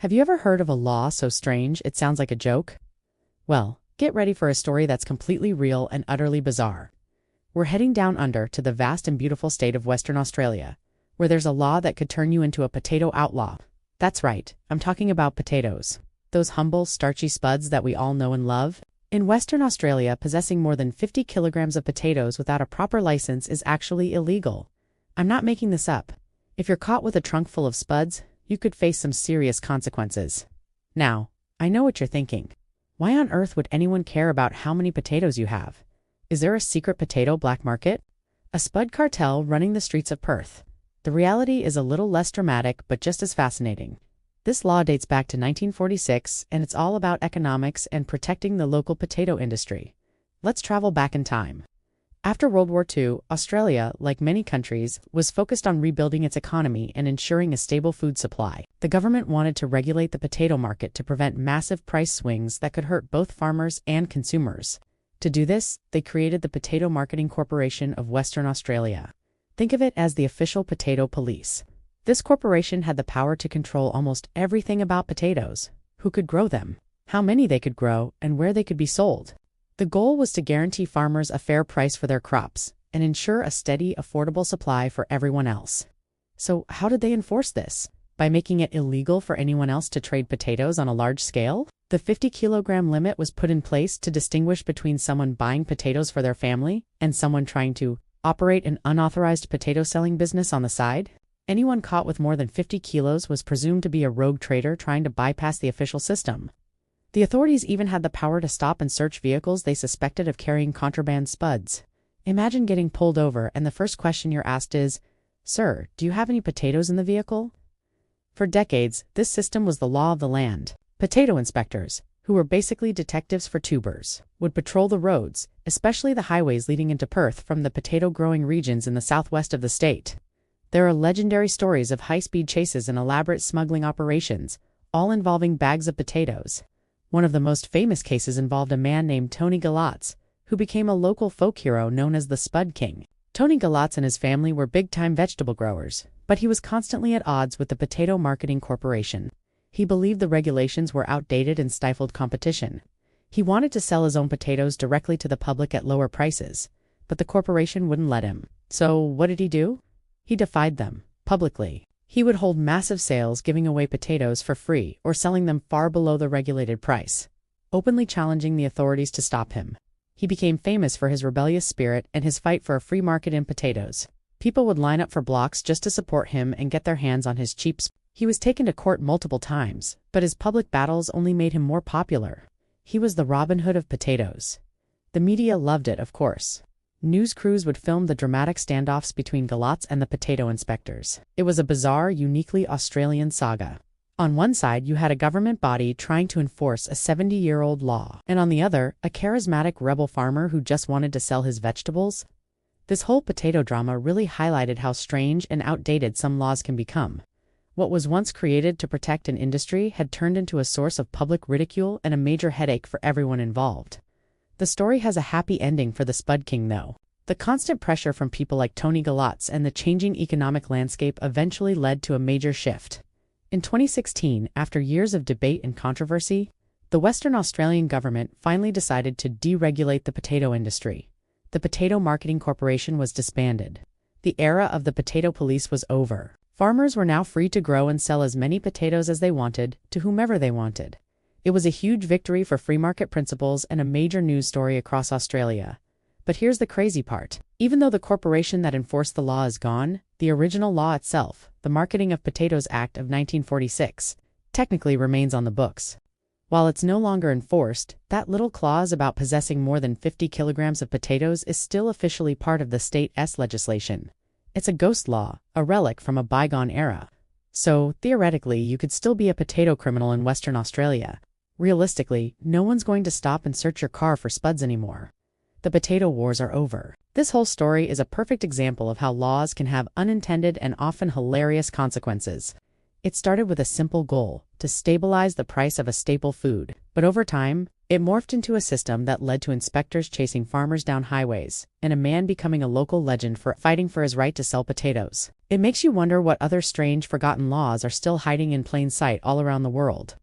Have you ever heard of a law so strange it sounds like a joke? Well, get ready for a story that's completely real and utterly bizarre. We're heading down under to the vast and beautiful state of Western Australia, where there's a law that could turn you into a potato outlaw. That's right, I'm talking about potatoes. Those humble, starchy spuds that we all know and love. In Western Australia, possessing more than 50 kilograms of potatoes without a proper license is actually illegal. I'm not making this up. If you're caught with a trunk full of spuds, you could face some serious consequences. Now, I know what you're thinking. Why on earth would anyone care about how many potatoes you have? Is there a secret potato black market? A spud cartel running the streets of Perth? The reality is a little less dramatic, but just as fascinating. This law dates back to 1946, and it's all about economics and protecting the local potato industry. Let's travel back in time. After World War II, Australia, like many countries, was focused on rebuilding its economy and ensuring a stable food supply. The government wanted to regulate the potato market to prevent massive price swings that could hurt both farmers and consumers. To do this, they created the Potato Marketing Corporation of Western Australia. Think of it as the official potato police. This corporation had the power to control almost everything about potatoes: who could grow them, how many they could grow, and where they could be sold. The goal was to guarantee farmers a fair price for their crops and ensure a steady, affordable supply for everyone else. So how did they enforce this? By making it illegal for anyone else to trade potatoes on a large scale? The 50-kilogram limit was put in place to distinguish between someone buying potatoes for their family and someone trying to operate an unauthorized potato selling business on the side. Anyone caught with more than 50 kilos was presumed to be a rogue trader trying to bypass the official system. The authorities even had the power to stop and search vehicles they suspected of carrying contraband spuds. Imagine getting pulled over and the first question you're asked is, "Sir, do you have any potatoes in the vehicle?" For decades, this system was the law of the land. Potato inspectors, who were basically detectives for tubers, would patrol the roads, especially the highways leading into Perth from the potato-growing regions in the southwest of the state. There are legendary stories of high-speed chases and elaborate smuggling operations, all involving bags of potatoes. One of the most famous cases involved a man named Tony Galatz, who became a local folk hero known as the Spud King. Tony Galatz and his family were big-time vegetable growers, but he was constantly at odds with the Potato Marketing Corporation. He believed the regulations were outdated and stifled competition. He wanted to sell his own potatoes directly to the public at lower prices, but the corporation wouldn't let him. So what did he do? He defied them, publicly. He would hold massive sales, giving away potatoes for free or selling them far below the regulated price, openly challenging the authorities to stop him. He became famous for his rebellious spirit and his fight for a free market in potatoes. People would line up for blocks just to support him and get their hands on his cheap spuds. He was taken to court multiple times, but his public battles only made him more popular. He was the Robin Hood of potatoes. The media loved it, of course. News crews would film the dramatic standoffs between Galatz and the potato inspectors. It was a bizarre, uniquely Australian saga. On one side, you had a government body trying to enforce a 70-year-old law, and on the other, a charismatic rebel farmer who just wanted to sell his vegetables. This whole potato drama really highlighted how strange and outdated some laws can become. What was once created to protect an industry had turned into a source of public ridicule and a major headache for everyone involved. The story has a happy ending for the Spud King, though. The constant pressure from people like Tony Galatz and the changing economic landscape eventually led to a major shift. In 2016, after years of debate and controversy, the Western Australian government finally decided to deregulate the potato industry. The Potato Marketing Corporation was disbanded. The era of the potato police was over. Farmers were now free to grow and sell as many potatoes as they wanted, to whomever they wanted. It was a huge victory for free market principles and a major news story across Australia. But here's the crazy part. Even though the corporation that enforced the law is gone, the original law itself, the Marketing of Potatoes Act of 1946, technically remains on the books. While it's no longer enforced, that little clause about possessing more than 50 kilograms of potatoes is still officially part of the state's legislation. It's a ghost law, a relic from a bygone era. So, theoretically, you could still be a potato criminal in Western Australia. Realistically, no one's going to stop and search your car for spuds anymore. The potato wars are over. This whole story is a perfect example of how laws can have unintended and often hilarious consequences. It started with a simple goal, to stabilize the price of a staple food. But over time, it morphed into a system that led to inspectors chasing farmers down highways, and a man becoming a local legend for fighting for his right to sell potatoes. It makes you wonder what other strange, forgotten laws are still hiding in plain sight all around the world.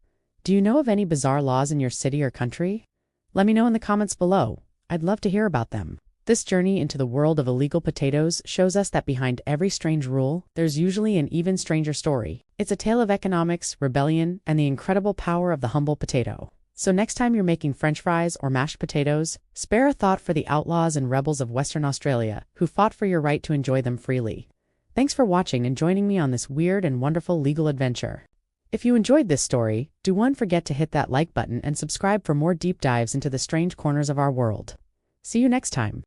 Do you know of any bizarre laws in your city or country? Let me know in the comments below. I'd love to hear about them. This journey into the world of illegal potatoes shows us that behind every strange rule, there's usually an even stranger story. It's a tale of economics, rebellion, and the incredible power of the humble potato. So next time you're making French fries or mashed potatoes, spare a thought for the outlaws and rebels of Western Australia who fought for your right to enjoy them freely. Thanks for watching and joining me on this weird and wonderful legal adventure. If you enjoyed this story, don't forget to hit that like button and subscribe for more deep dives into the strange corners of our world. See you next time.